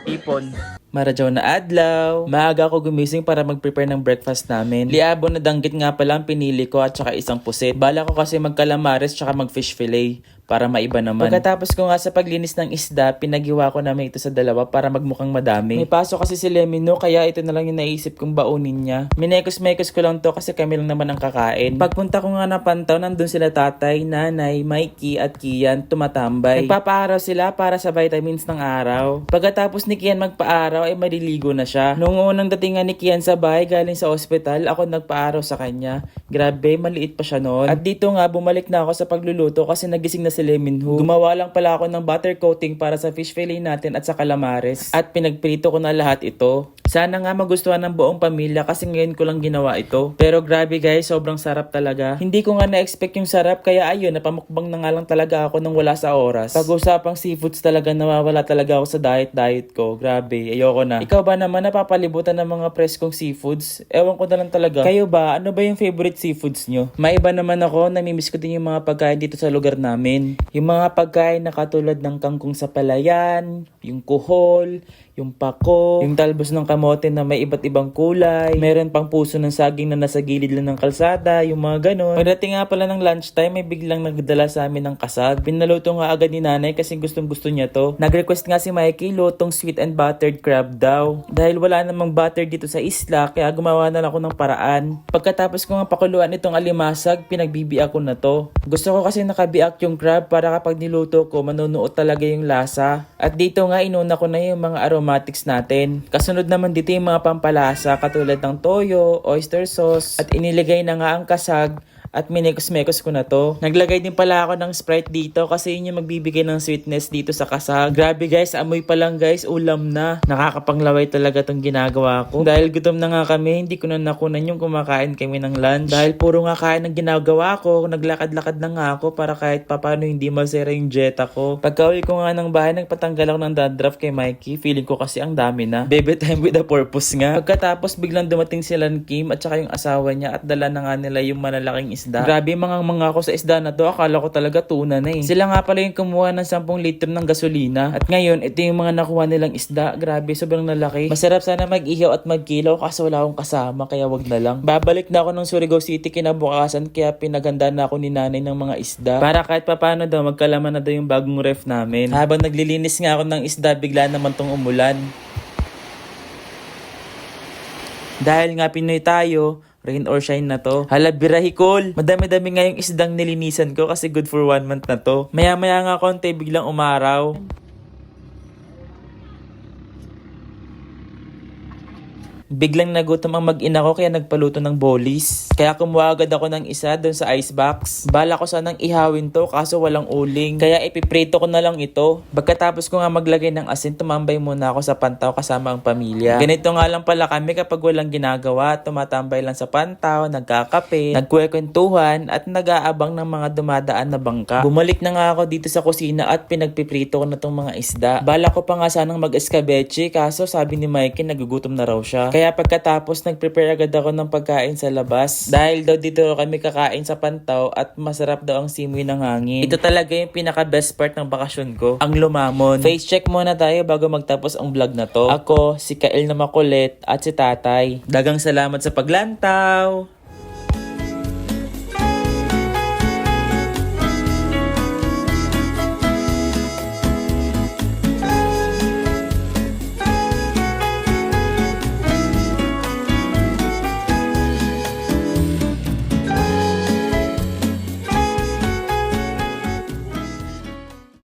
Ipon. Maradyaw na adlaw. Maaga ako gumising para mag-prepare ng breakfast namin. Liabo na danggit nga pala ang pinili ko at saka isang pusit. Bala ko kasi magkalamares tsaka mag-fish fillet para maiba naman. Pagkatapos ko nga sa paglinis ng isda, pinagiwa ko namin ito sa dalawa para magmukhang madami. May pasok kasi si Lemino kaya ito na lang yung naisip kong baunin niya. Minekos-mekos ko lang to kasi kami lang naman ang kakain. Pagpunta ko nga na Pantaw, nandun sila tatay, nanay, Mikey at Kian tumatambay. Nagpapaaraw sila para sa vitamins ng araw. Pagkatapos ni Kian magpaaraw ay maliligo na siya. Noong unang datingan ni Kian sa bahay galing sa ospital, ako nagpaaraw sa kanya. Grabe, maliit pa siya noon. At dito nga bumalik na ako sa pagluluto kasi nagising na si Leminho. Gumawa lang pala ako ng butter coating para sa fish fillet natin at sa calamares. At pinagprito ko na lahat ito. Sana nga magustuhan ng buong pamilya kasi ngayon ko lang ginawa ito. Pero grabe guys, sobrang sarap talaga. Hindi ko nga na-expect yung sarap kaya ayun, napamukbang na nga lang talaga ako nang wala sa oras. Pag-usapang seafoods talaga nawawala talaga ako sa diet ko. Grabe, ayoko na. Ikaw ba naman napapalibutan ng mga preskong seafoods? Ewan ko na lang talaga. Kayo ba? Ano ba yung favorite seafoods nyo? Maiba naman ako, namimiss ko din yung mga pagkain dito sa lugar namin. Yung mga pagkain na katulad ng kangkong sa palayan, yung kuhol, yung pako, yung talbos ng kamote na may iba't ibang kulay, meron pang puso ng saging na nasa gilid lang ng kalsada, yung mga ganon. Pagdating nga pala ng lunchtime, may biglang nagdala sa amin ng kasag. Pinaluto nga agad ni nanay kasi gustong gusto niya to. Nag-request nga si Mikey, lutong sweet and buttered crab daw. Dahil wala namang butter dito sa isla, kaya gumawa na lang ako ng paraan. Pagkatapos ko nga pakuluan itong alimasag, pinagbibiak ko na to. Gusto ko kasi nakabiak yung crab para kapag niluto ko, manunuot talaga yung lasa. At dito nga inuna ko na yung mga aromatics natin. Kasunod naman dito yung mga pampalasa katulad ng toyo, oyster sauce, at iniligay na nga ang kasag at minekos-mekos ko na to. Naglagay din pala ako ng Sprite dito kasi yun yung magbibigay ng sweetness dito sa kasag. Grabe guys, amoy pa lang guys, ulam na. Nakakapanglaway talaga tong ginagawa ko. Dahil gutom na nga kami, hindi ko na nakunan yung kumakain kami ng lunch. Dahil puro nga kain ang ginagawa ko, naglakad-lakad na nga ako para kahit papano hindi masira yung jeta ko. Pagka-uwi ko nga ng bahay, nagpatanggal ako ng dandruff kay Mikey. Feeling ko kasi ang dami na. Baby time with a purpose nga. Pagkatapos biglang dumating sila ni Kim at saka yung asawa niya at dala na nga nila yung malalaking isda. Grabe mga ako sa isda na to, akala ko talaga tuna na eh. Sila nga pala yung kumuha ng 10 litro ng gasolina. At ngayon, ito yung mga nakuha nilang isda. Grabe, sobrang lalaki. Masarap sana mag-ihaw at magkilaw kaso wala akong kasama kaya wag na lang. Babalik na ako ng Surigao City kinabukasan kaya pinaganda na ako ni nanay ng mga isda. Para kahit papano daw, magkalaman na daw yung bagong ref namin. Habang naglilinis nga ako ng isda, bigla naman tong umulan. Dahil nga Pinoy tayo, rain or shine na to. Hala, birahikol. Madami-dami nga yung isdang nilinisan ko kasi good for 1 month na to. Maya-maya nga konti, biglang umaraw. Biglang nagutom ang mag-ina ko kaya nagpaluto ng bolis. Kaya kumuha agad ako ng isa doon sa icebox. Bala ko sanang ihawin to kaso walang uling. Kaya ipiprito ko na lang ito. Pagkatapos ko nga maglagay ng asin, tumambay muna ako sa Pantaw kasama ang pamilya. Ganito nga lang pala kami kapag walang ginagawa. Tumatambay lang sa Pantaw, nagkakape, nagkwekwentuhan at nag-aabang ng mga dumadaan na bangka. Bumalik na nga ako dito sa kusina at pinagpiprito ko na tong mga isda. Bala ko pa nga sanang mag-escabeche kaso sabi ni Mikey nagugutom na raw siya. Kaya pagkatapos, nag-prepare agad ako ng pagkain sa labas. Dahil daw dito kami kakain sa Pantaw at masarap daw ang simoy ng hangin. Ito talaga yung pinaka-best part ng bakasyon ko, ang lumamon. Face check muna tayo bago magtapos ang vlog na to. Ako, si Kael na makulit at si Tatay. Dagang salamat sa paglantaw!